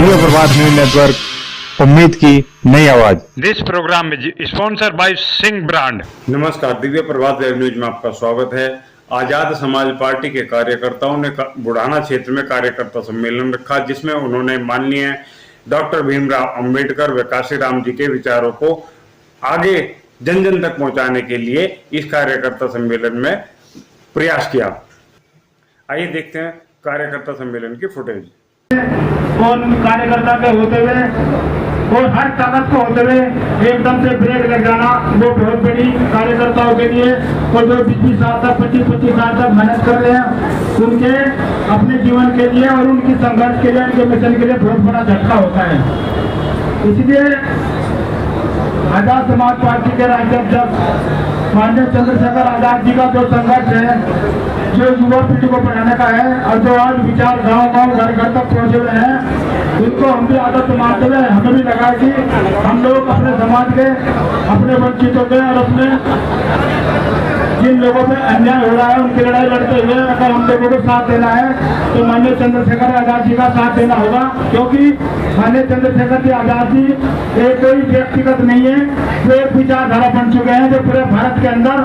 दिव्य प्रभात news network, उम्मीद की नई आवाज। This program is sponsored by Singh brand. नमस्कार, दिव्य प्रभात न्यूज में आपका स्वागत है। आजाद समाज पार्टी के कार्यकर्ताओं ने बुढ़ाना क्षेत्र में कार्यकर्ता सम्मेलन रखा, जिसमें उन्होंने माननीय डॉक्टर भीमराव अंबेडकर व काशीराम जी के विचारों को आगे जन जन तक पहुंचाने के लिए इस कार्यकर्ता सम्मेलन में प्रयास किया। आइए देखते हैं कार्यकर्ता सम्मेलन की फुटेज। कौन कार्यकर्ता के होते हुए और हर ताकत को होते हुए एकदम से ब्रेक लग जाना वो बहुत बड़ी कार्यकर्ताओं के लिए, और जो 20 साल तक 25 साल तक मेहनत कर रहे हैं उनके अपने जीवन के लिए और उनकी संघर्ष के लिए, उनके मिशन के लिए बहुत बड़ा झटका होता है। इसलिए आजाद समाज पार्टी के राज्याध्यक्ष माननीय चंद्रशेखर आजाद जी का जो संघर्ष है, जो युवा पीढ़ी को पढ़ाने का है, और जो आज विचार गांव-गांव घर-घर तक पहुंचे हुए हैं, उनको हम भी आदत मानते हुए हमें भी लगा कि हम लोग अपने समाज के, अपने वंचितों के और अपने जिन लोगों पे अन्याय हो रहा है उनकी लड़ाई लड़ते हुए अगर हम लोगों को साथ देना है तो माननीय चंद्रशेखर आजाद जी का साथ देना होगा, क्योंकि माननीय चंद्रशेखर जी आजाद जी एक कोई व्यक्तिगत नहीं है, वो एक विचारधारा बन चुके हैं जो पूरे भारत के अंदर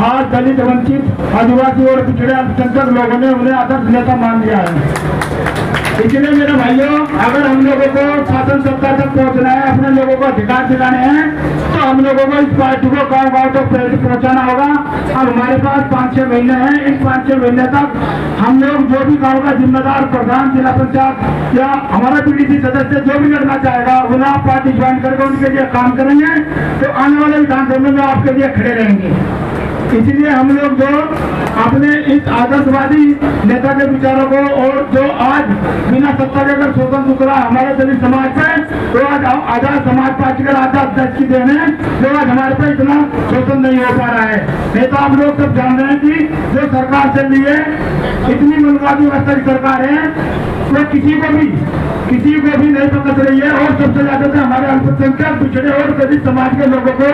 आज दलित, वंचित, आदिवासी और पिछड़े अल्पसंख्यक लोगों ने उन्हें आदर्श नेता मान लिया है। इसलिए मेरे भाइयों, अगर हम लोगों को शासन सत्ता तक पहुंचना है, अपने लोगों को अधिकार दिलाने हैं, तो हम लोगों को इस पार्टी को गाँव-गाँव तक पहुंचाना होगा। अब हमारे पास 5-6 महीने हैं, इन 5-6 महीने तक हम लोग जो भी गाँव का जिम्मेदार प्रधान, जिला पंचायत या हमारा पीडीसी सदस्य जो भी लड़ना चाहेगा, उन्हें आप पार्टी ज्वाइन करके उनके लिए काम करेंगे तो आने वाले विधानसभा में आपके लिए खड़े रहेंगे। इसलिए हम लोग जो अपने इस आदर्शवादी नेता के विचारों को, और जो आज बिना सत्ता के अगर शोषण रुक रहा है हमारे दलित समाज पे, तो आज आजाद समाज पार्टी का आजाद की देन है जो आज हमारे पे इतना शोषण नहीं हो पा रहा है। नहीं तो आप लोग सब जान रहे हैं कि जो सरकार चल रही है, इतनी मनवादी व्यवस्था की सरकार है, वो किसी को भी नहीं पकड़ रही है, और सबसे ज्यादा तो हमारे अल्पसंख्यक, पिछड़े और दलित समाज के लोगों को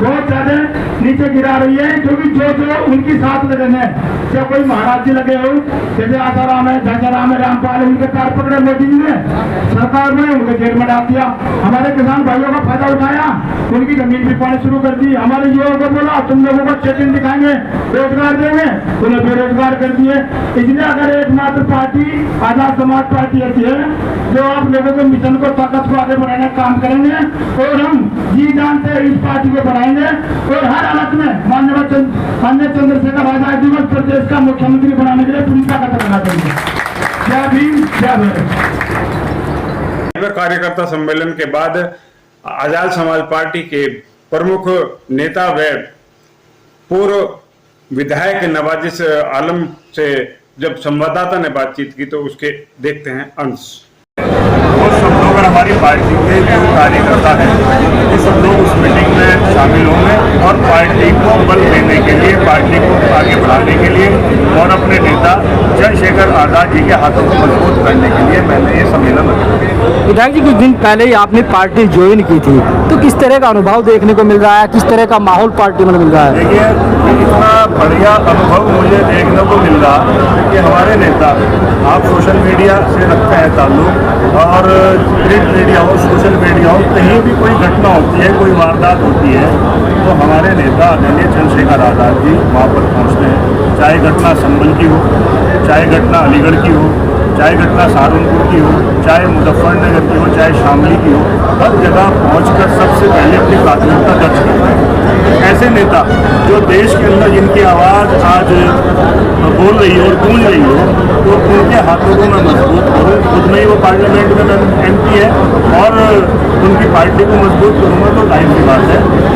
बहुत ज्यादा नीचे गिरा रही है, क्योंकि जो उनकी साथ लगे हैं, चाहे कोई महाराज जी लगे हो, जैसे आसाराम है, झांसाराम है, रामपाल है, उनके पैर पकड़े मोदी जी ने, सरकार ने उनको जेल में डाल दिया। हमारे किसान भाइयों का फायदा उठाया, उनकी जमीन भी पानी शुरू कर दी। हमारे युवाओं को बोला तुम लोगों को चेकिंग दिखाएंगे, रोजगार देंगे, उन्हें बेरोजगार कर दिए। इसलिए अगर एकमात्र पार्टी आजाद समाज पार्टी ऐसी है जो आप लोगों के मिशन को, ताकत को आगे बढ़ाने का काम करेंगे, और हम जी जान से इस पार्टी को बढ़ाएंगे, और हर हालत में माननीय चंद्रशेखर आजाद जी को प्रदेश का मुख्यमंत्री बनाने के लिए पूरी ताकत लगा देंगे। जय भीम, जय भारत। कार्यकर्ता सम्मेलन के बाद आजाद समाज पार्टी के प्रमुख नेता व पूर्व विधायक नवाजिश आलम से जब संवाददाता ने बातचीत की तो उसके देखते हैं अंश। वो सब लोग हमारी पार्टी के जो कार्यकर्ता हैं, वो सब लोग उस मीटिंग में शामिल होंगे और पार्टी को बल देने के लिए, पार्टी को आगे बढ़ाने के लिए और अपने नेता चंद्रशेखर आजाद जी के हाथों को मजबूत करने के लिए मैंने ये सम्मेलन रखा। विधायक जी, कुछ दिन पहले ही आपने पार्टी ज्वाइन की थी, तो किस तरह का अनुभव देखने को मिल रहा है, किस तरह का माहौल पार्टी में मिल रहा है? देखिए, इतना बढ़िया अनुभव मुझे देखने को मिल रहा कि हमारे नेता, आप सोशल मीडिया से रखते हैं ताल्लुक, और प्रिंट मीडिया हो, सोशल मीडिया हो, कहीं भी कोई घटना होती है, कोई वारदात होती है, तो हमारे नेता आदरणीय चंद्रशेखर आजाद जी वहाँ पर पहुँचते हैं। चाहे घटना संभल की हो, चाहे घटना अलीगढ़ की हो, चाहे घटना सहारनपुर की हो, चाहे मुजफ्फरनगर की हो, चाहे शामली की हो, हर जगह पहुँचकर सबसे पहले अपनी प्राथमिकता दर्ज करते हैं। ऐसे नेता जो देश के अंदर जिनकी आवाज़ आज बोल रही हो और गूंज रही हो, तो उनके हाथों को मैं मजबूत करूँ। खुद में ही वो पार्लियामेंट में MP है और उनकी पार्टी को मजबूत करूँगा तो टाइम की बात है।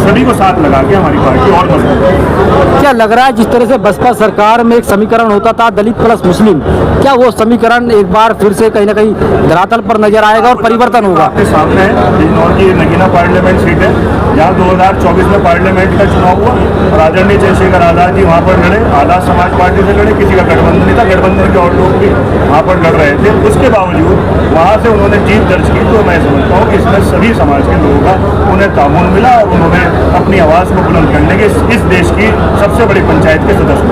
सभी को साथ लगा के हमारी पार्टी और मजबूत है। क्या लग रहा है जिस तरह से बसपा सरकार में एक समीकरण होता था दलित प्लस मुस्लिम, क्या वो समीकरण एक बार फिर से कहीं ना कहीं धरातल पर नजर आएगा और परिवर्तन होगा? आपके सामने है बिजनौर की नगीना पार्लियामेंट सीट है, जहाँ 2024 में पार्लियामेंट का चुनाव हुआ और आदरणीय चंद्रशेखर आजाद जी वहाँ पर लड़े, आजाद समाज पार्टी से लड़े, किसी का गठबंधन नहीं था, गठबंधन के और लोग भी वहाँ पर लड़ रहे थे। उसके बावजूद वहाँ से उन्होंने जीत दर्ज की। तो मैं समझता हूँ कि इसमें सभी समाज के लोगों का उन्हें तामुन मिला और उन्होंने अपनी आवाज़ को बुलंद करने के इस देश की सबसे बड़ी पंचायत के सदस्य।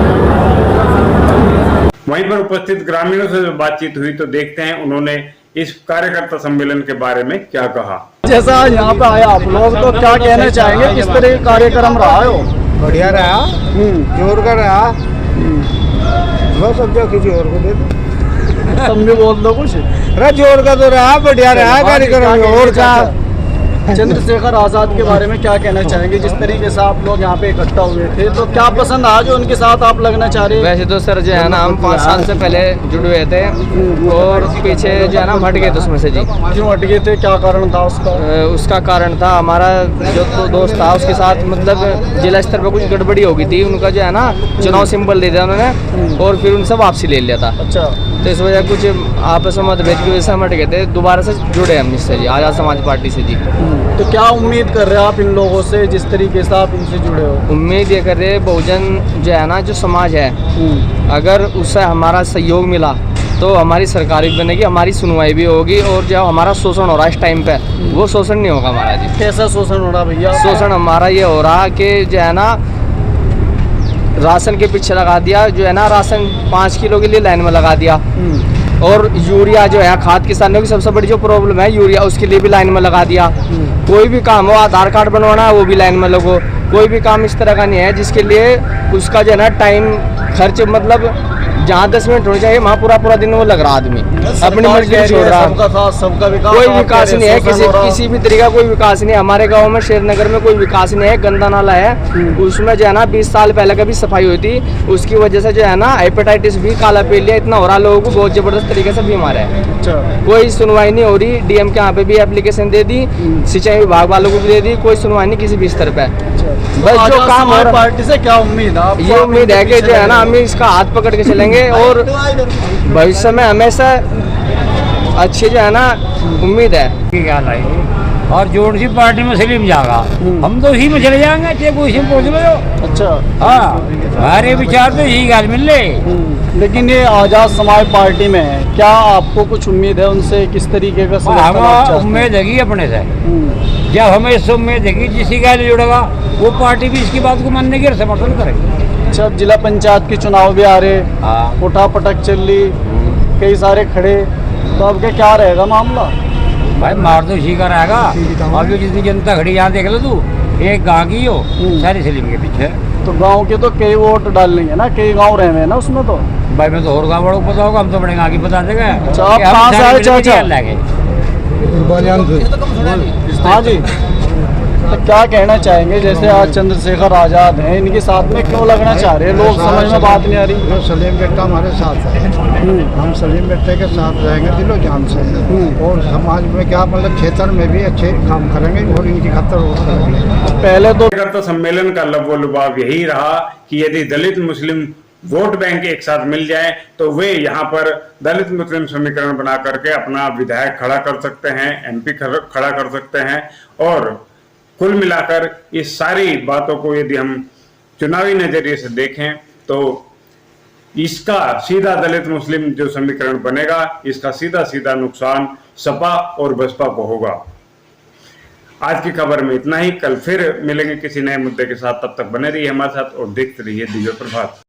वहीं पर उपस्थित ग्रामीणों से जो बातचीत हुई तो देखते हैं उन्होंने इस कार्यकर्ता सम्मेलन के बारे में क्या कहा। जैसा यहाँ पे आए आप लोग तो क्या कहना चाहेंगे, किस तरह का कार्यक्रम रहा है? बढ़िया रहा, जोर का रहा, बस अब जो किसी और को दे दो। तुम भी बोल दो कुछ। अरे जोर का तो रहा, बढ़िया रहा कार्यक्रम, और क्या। चंद्रशेखर आजाद के बारे में क्या कहना चाहेंगे? जिस तरीके से आप लोग यहाँ पे इकट्ठा हुए थे, तो क्या पसंद आया जो उनके साथ आप लगना चाह रहे हैं? वैसे तो सर जो है ना, हम 5 साल से पहले जुड़े हुए थे और पीछे जो है ना हम हट गए थे उसमें से जी। क्यों हट गए थे, क्या कारण था उसका? उसका कारण था हमारा जो तो दोस्त था उसके साथ मतलब जिला स्तर पर कुछ गड़बड़ी हो गई थी। उनका जो है ना चुनाव सिंबल दे दिया उन्होंने और फिर उनसे वापसी ले लिया था। अच्छा, तो इस वजह कुछ आपस में मतभेद की वजह से हम हट गए थे। दोबारा से जुड़े हम इससे जी, आज़ाद समाज पार्टी से जी। तो क्या उम्मीद कर रहे हैं आप इन लोगों से, जिस तरीके से आप इनसे जुड़े हो? उम्मीद ये कर रहे बहुजन जो है ना, जो समाज है, अगर उससे हमारा सहयोग मिला तो हमारी सरकार भी बनेगी, हमारी सुनवाई भी होगी और जो हमारा शोषण हो रहा है इस टाइम पे वो शोषण नहीं होगा हमारा जी। कैसा शोषण हो रहा भैया? शोषण हमारा ये हो रहा कि जो है ना राशन के पीछे लगा दिया, जो है ना राशन 5 किलो के लिए लाइन में लगा दिया और यूरिया जो है खाद किसानों की सबसे बड़ी जो प्रॉब्लम है यूरिया, उसके लिए भी लाइन में लगा दिया। कोई भी काम हो, आधार कार्ड बनवाना है वो भी लाइन में लगो। कोई भी काम इस तरह का नहीं है जिसके लिए उसका जो है ना टाइम खर्च मतलब जहाँ 10 मिनट होने चाहिए वहाँ पूरा दिन वो लग रहा आदमी अपनी मर्जी से छोड़ रहा। सबका साथ सबका विकास, कोई विकास नहीं है, किसी भी तरीका कोई विकास नहीं है। हमारे गांव में शेरनगर में कोई विकास नहीं है। गंदा नाला है, उसमें जो है ना 20 साल पहले कभी सफाई हुई थी, उसकी वजह से जो है ना हेपेटाइटिस भी, काला पीलिया इतना हो रहा, लोगों को बहुत जबरदस्त तरीके से बीमार है। अच्छा, कोई सुनवाई नहीं हो रही। डीएम के यहाँ पे भी एप्लीकेशन दे दी, सिंचाई विभाग वालों को भी दे दी, कोई सुनवाई नहीं किसी भी स्तर पे। बस जो काम हो रहा, पार्टी से क्या उम्मीद है? ये उम्मीद है कि जो है ना हम इसका हाथ पकड़ के चलेंगे और भविष्य में हमेशा अच्छी जो है ना उम्मीद है। क्या लाएंगे और जोड़ सी पार्टी में सलीम जाएगा, हम तो इसी में चले जाएंगे, चाहे वो इसी में पहुँच लो। अच्छा, हाँ, हमारे विचार तो यही गाल मिल रहे। लेकिन ये आजाद समाज पार्टी में है, क्या आपको कुछ उम्मीद है उनसे? किस तरीके का समर्थन आप चाहते हैं? उम्मीद है अपने से, जब हमें इससे उम्मीद है कि जिसी का जुड़ेगा वो पार्टी भी इसकी बात को मानने की समर्थन करेगी। अच्छा, अब जिला पंचायत के चुनाव भी आ रहे, उठा पटक चल रही, कई सारे खड़े, तो अब क्या रहेगा मामला? भाई मार तो इसी का रहेगा। अभी जितनी जनता खड़ी यहाँ देख लो तू, एक गाँव की हो सारी सलीम के पीछे। तो गांव के तो कई वोट डाल लेंगे ना, कई गांव रहे हैं ना उसमें। तो भाई मैं तो और गाँव वालों को पता होगा, हम तो बड़े गाँव की बता देंगे। अच्छा, आप कहाँ से आए चाचा? हाँ जी, तो क्या कहना चाहेंगे? जैसे आज चंद्रशेखर आजाद हैं, इनके साथ में क्यों लगना चाह रहे हैं लोग? समझ में बात नहीं आ रही। सलीम बेटा हमारे साथ है, हम सलीम बेटे के साथ रहेंगे दिलो जान से, और समाज में क्या मतलब क्षेत्र में भी अच्छे काम करेंगे और इनकी खतर वो करेंगे। पहले तो कार्यकर्ता सम्मेलन का लबो-लुबाव यही रहा कि यदि दलित मुस्लिम वोट बैंक एक साथ मिल जाए तो वे यहाँ पर दलित मुस्लिम समीकरण बना करके अपना विधायक खड़ा कर सकते हैं, एमपी खड़ा कर सकते हैं। और कुल मिलाकर इस सारी बातों को यदि हम चुनावी नजरिए से देखें तो इसका सीधा दलित मुस्लिम जो समीकरण बनेगा, इसका सीधा नुकसान सपा और बसपा को होगा। आज की खबर में इतना ही। कल फिर मिलेंगे किसी नए मुद्दे के साथ, तब तक बने रहिए हमारे साथ और देखते रहिए दिव्य प्रभात।